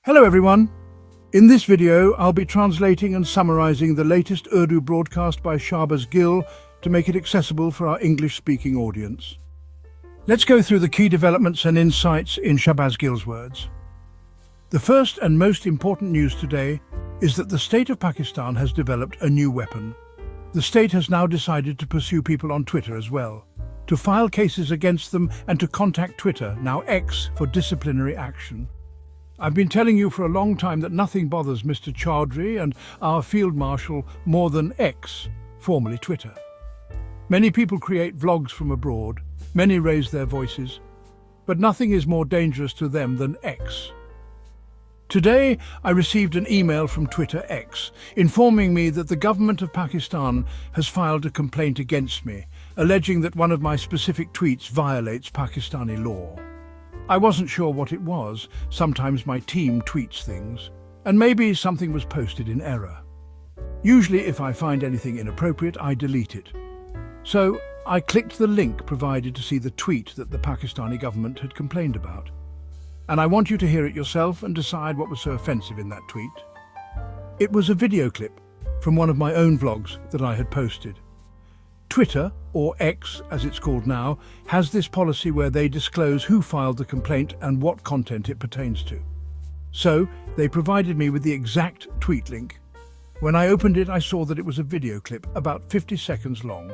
Hello everyone. In this video, I'll be translating and summarizing the latest Urdu broadcast by Shahbaz Gill to make it accessible for our English-speaking audience. Let's go through the key developments and insights in Shahbaz Gill's words. The first and most important news today is that the state of Pakistan has developed a new weapon. The state has now decided to pursue people on Twitter as well, to file cases against them and to contact Twitter, now X, for disciplinary action. I've been telling you for a long time that nothing bothers Mr. Chaudhry and our Field Marshal more than X, formerly Twitter. Many people create vlogs from abroad, many raise their voices, but nothing is more dangerous to them than X. Today, I received an email from Twitter X informing me that the government of Pakistan has filed a complaint against me, alleging that one of my specific tweets violates Pakistani law. I wasn't sure what it was. Sometimes my team tweets things, and maybe something was posted in error. Usually, if I find anything inappropriate, I delete it. So I clicked the link provided to see the tweet that the Pakistani government had complained about. And I want you to hear it yourself and decide what was so offensive in that tweet. It was a video clip from one of my own vlogs that I had posted. Twitter, or X as it's called now, has this policy where they disclose who filed the complaint and what content it pertains to. So, they provided me with the exact tweet link. When I opened it, I saw that it was a video clip, about 50 seconds long.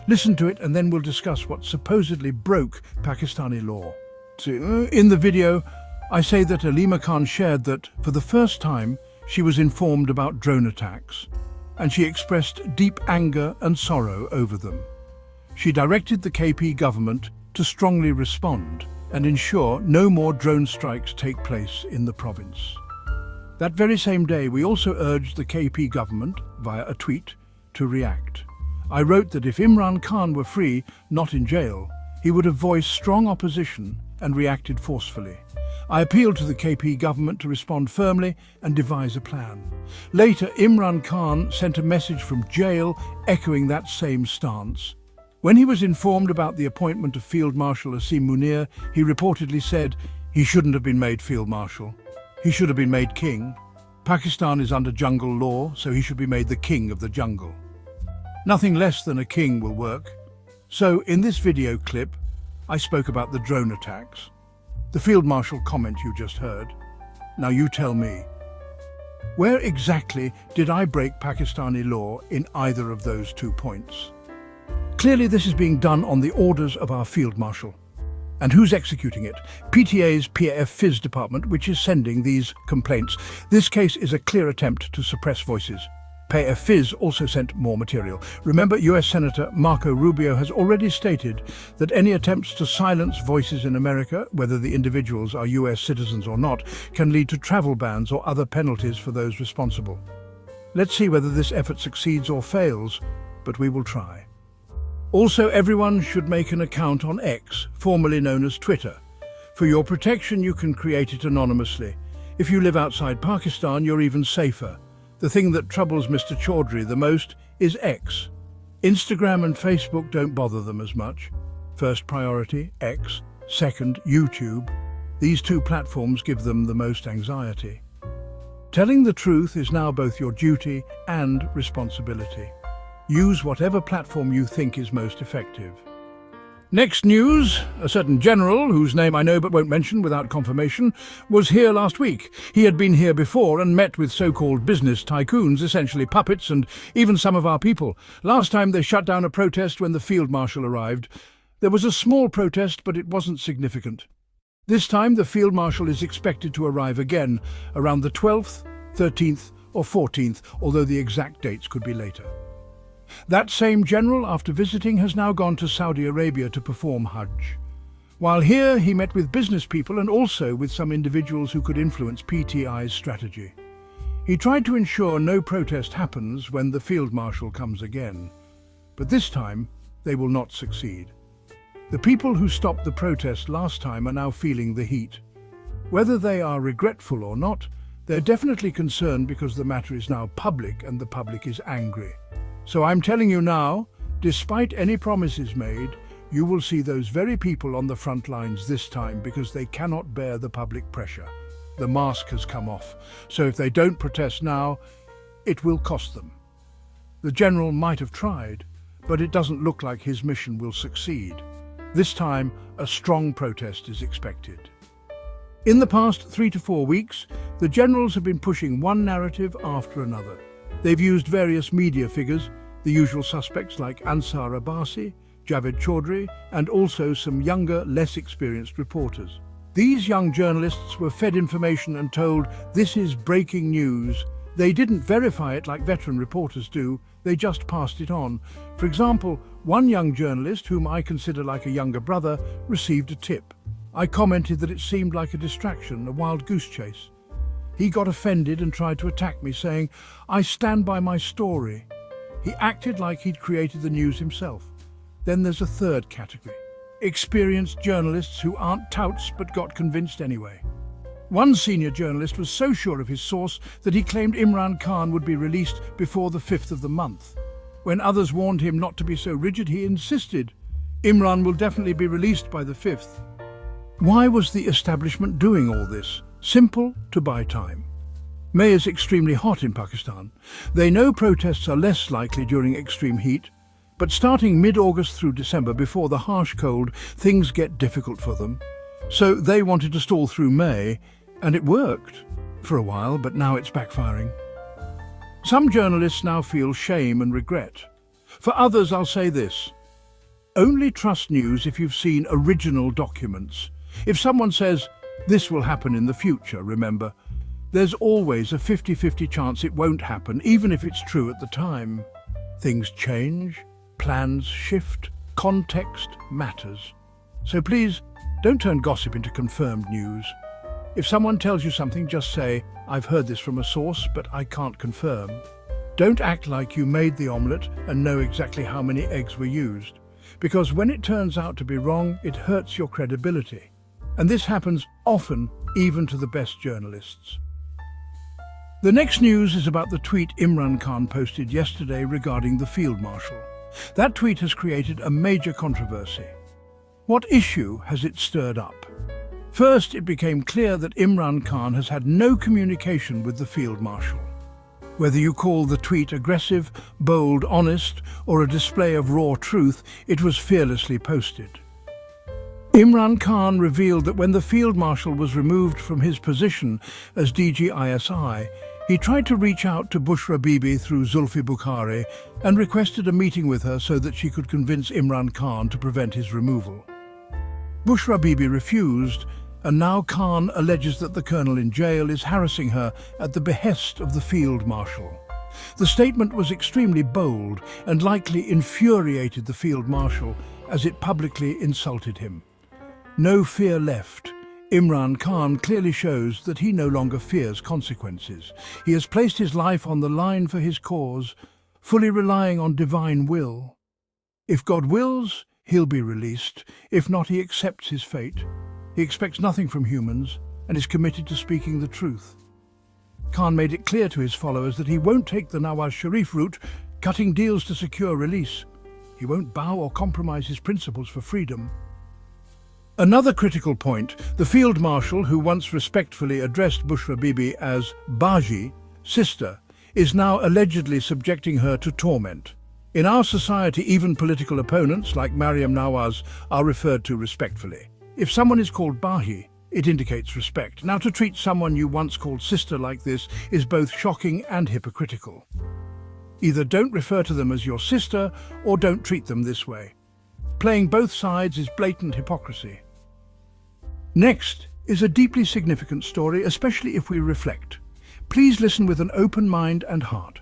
Listen to it and then we'll discuss what supposedly broke Pakistani law. In the video, I say that Alima Khan shared that, for the first time, she was informed about drone attacks, and she expressed deep anger and sorrow over them. She directed the KP government to strongly respond and ensure no more drone strikes take place in the province. That very same day, we also urged the KP government, via a tweet, to react. I wrote that if Imran Khan were free, not in jail, he would have voiced strong opposition and reacted forcefully. I appealed to the KP government to respond firmly and devise a plan. Later, Imran Khan sent a message from jail echoing that same stance. When he was informed about the appointment of Field Marshal Asim Munir, he reportedly said he shouldn't have been made Field Marshal. He should have been made king. Pakistan is under jungle law, so he should be made the king of the jungle. Nothing less than a king will work. So, in this video clip, I spoke about the drone attacks. The Field Marshal comment you just heard. Now you tell me, where exactly did I break Pakistani law in either of those 2 points? Clearly this is being done on the orders of our Field Marshal. And who's executing it? PTA's PAF-Fiz department, which is sending these complaints. This case is a clear attempt to suppress voices. PAF-Fiz also sent more material. Remember, US Senator Marco Rubio has already stated that any attempts to silence voices in America, whether the individuals are US citizens or not, can lead to travel bans or other penalties for those responsible. Let's see whether this effort succeeds or fails, but we will try. Also, everyone should make an account on X, formerly known as Twitter. For your protection, you can create it anonymously. If you live outside Pakistan, you're even safer. The thing that troubles Mr. Chaudhry the most is X. Instagram and Facebook don't bother them as much. First priority, X. Second, YouTube. These 2 platforms give them the most anxiety. Telling the truth is now both your duty and responsibility. Use whatever platform you think is most effective. Next news, a certain general, whose name I know but won't mention without confirmation, was here last week. He had been here before and met with so-called business tycoons, essentially puppets, and even some of our people. Last time they shut down a protest when the Field Marshal arrived. There was a small protest, but it wasn't significant. This time the Field Marshal is expected to arrive again, around the 12th, 13th or 14th, although the exact dates could be later. That same general, after visiting, has now gone to Saudi Arabia to perform Hajj. While here, he met with business people and also with some individuals who could influence PTI's strategy. He tried to ensure no protest happens when the Field Marshal comes again. But this time, they will not succeed. The people who stopped the protest last time are now feeling the heat. Whether they are regretful or not, they're definitely concerned because the matter is now public and the public is angry. So I'm telling you now, despite any promises made, you will see those very people on the front lines this time because they cannot bear the public pressure. The mask has come off, so if they don't protest now, it will cost them. The general might have tried, but it doesn't look like his mission will succeed. This time, a strong protest is expected. In the past 3 to 4 weeks, the generals have been pushing one narrative after another. They've used various media figures, the usual suspects like Ansar Abbasi, Javed Chaudhry, and also some younger, less experienced reporters. These young journalists were fed information and told, "This is breaking news." They didn't verify it like veteran reporters do, they just passed it on. For example, one young journalist, whom I consider like a younger brother, received a tip. I commented that it seemed like a distraction, a wild goose chase. He got offended and tried to attack me, saying, "I stand by my story." He acted like he'd created the news himself. Then there's a third category. Experienced journalists who aren't touts but got convinced anyway. One senior journalist was so sure of his source that he claimed Imran Khan would be released before the 5th of the month. When others warned him not to be so rigid, he insisted, "Imran will definitely be released by the 5th. Why was the establishment doing all this? Simple: to buy time. May is extremely hot in Pakistan. They know protests are less likely during extreme heat, but starting mid-August through December, before the harsh cold, things get difficult for them. So they wanted to stall through May, and it worked for a while, but now it's backfiring. Some journalists now feel shame and regret. For others, I'll say this: only trust news if you've seen original documents. If someone says, "This will happen in the future," remember, there's always a 50-50 chance it won't happen, even if it's true at the time. Things change, plans shift, context matters. So please, don't turn gossip into confirmed news. If someone tells you something, just say, "I've heard this from a source, but I can't confirm." Don't act like you made the omelette and know exactly how many eggs were used, because when it turns out to be wrong, it hurts your credibility. And this happens often, even to the best journalists. The next news is about the tweet Imran Khan posted yesterday regarding the Field Marshal. That tweet has created a major controversy. What issue has it stirred up? First, it became clear that Imran Khan has had no communication with the Field Marshal. Whether you call the tweet aggressive, bold, honest, or a display of raw truth, it was fearlessly posted. Imran Khan revealed that when the Field Marshal was removed from his position as DGISI, he tried to reach out to Bushra Bibi through Zulfi Bukhari and requested a meeting with her so that she could convince Imran Khan to prevent his removal. Bushra Bibi refused, and now Khan alleges that the colonel in jail is harassing her at the behest of the Field Marshal. The statement was extremely bold and likely infuriated the Field Marshal as it publicly insulted him. No fear left. Imran Khan clearly shows that he no longer fears consequences. He has placed his life on the line for his cause, fully relying on divine will. If God wills, he'll be released. If not, he accepts his fate. He expects nothing from humans and is committed to speaking the truth. Khan made it clear to his followers that he won't take the Nawaz Sharif route, cutting deals to secure release. He won't bow or compromise his principles for freedom. Another critical point: the Field Marshal, who once respectfully addressed Bushra Bibi as Baji, sister, is now allegedly subjecting her to torment. In our society, even political opponents like Maryam Nawaz are referred to respectfully. If someone is called Bahi, it indicates respect. Now, to treat someone you once called sister like this is both shocking and hypocritical. Either don't refer to them as your sister or don't treat them this way. Playing both sides is blatant hypocrisy. Next is a deeply significant story, especially if we reflect. Please listen with an open mind and heart.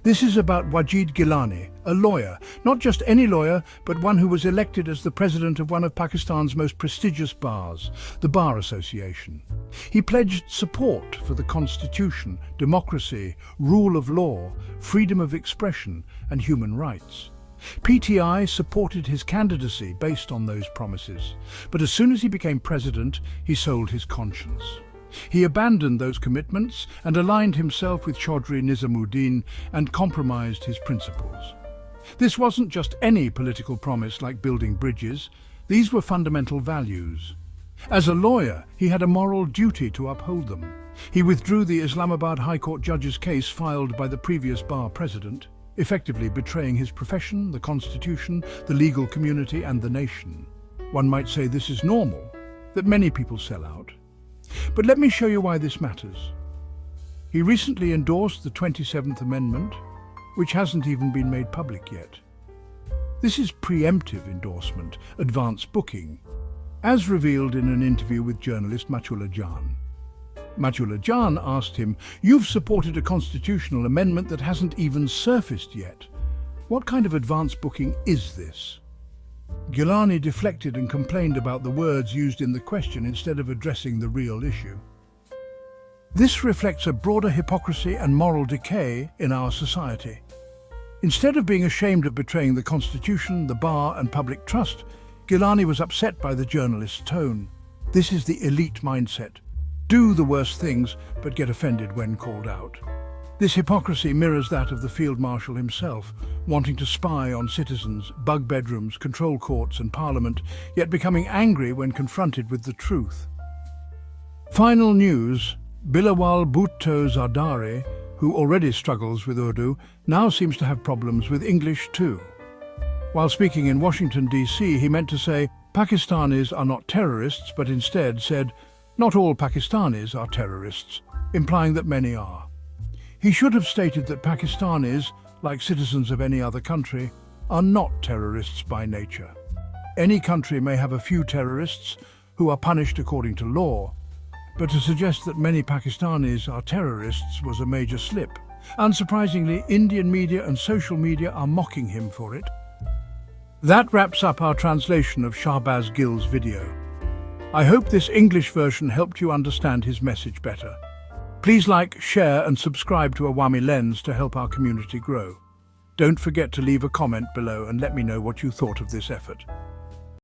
This is about Wajid Gilani, a lawyer, not just any lawyer, but one who was elected as the president of one of Pakistan's most prestigious bars, the Bar Association. He pledged support for the Constitution, democracy, rule of law, freedom of expression, and human rights. PTI supported his candidacy based on those promises, but as soon as he became president, he sold his conscience. He abandoned those commitments and aligned himself with Chaudhry Nizamuddin and compromised his principles. This wasn't just any political promise like building bridges. These were fundamental values. As a lawyer, he had a moral duty to uphold them. He withdrew the Islamabad High Court judge's case filed by the previous bar president, effectively betraying his profession, the constitution, the legal community, and the nation. One might say this is normal, that many people sell out. But let me show you why this matters. He recently endorsed the 27th Amendment, which hasn't even been made public yet. This is preemptive endorsement, advance booking, as revealed in an interview with journalist Marshal. Marshal asked him, "You've supported a constitutional amendment that hasn't even surfaced yet. What kind of advance booking is this?" Gilani deflected and complained about the words used in the question instead of addressing the real issue. This reflects a broader hypocrisy and moral decay in our society. Instead of being ashamed of betraying the constitution, the bar, and public trust, Gilani was upset by the journalist's tone. This is the elite mindset. Do the worst things, but get offended when called out. This hypocrisy mirrors that of the Field Marshal himself, wanting to spy on citizens, bug bedrooms, control courts and parliament, yet becoming angry when confronted with the truth. Final news: Bilawal Bhutto Zardari, who already struggles with Urdu, now seems to have problems with English too. While speaking in Washington, D.C., he meant to say, "Pakistanis are not terrorists," but instead said, "Not all Pakistanis are terrorists," implying that many are. He should have stated that Pakistanis, like citizens of any other country, are not terrorists by nature. Any country may have a few terrorists who are punished according to law, but to suggest that many Pakistanis are terrorists was a major slip. Unsurprisingly, Indian media and social media are mocking him for it. That wraps up our translation of Shahbaz Gill's video. I hope this English version helped you understand his message better. Please like, share and subscribe to Awami Lens to help our community grow. Don't forget to leave a comment below and let me know what you thought of this effort.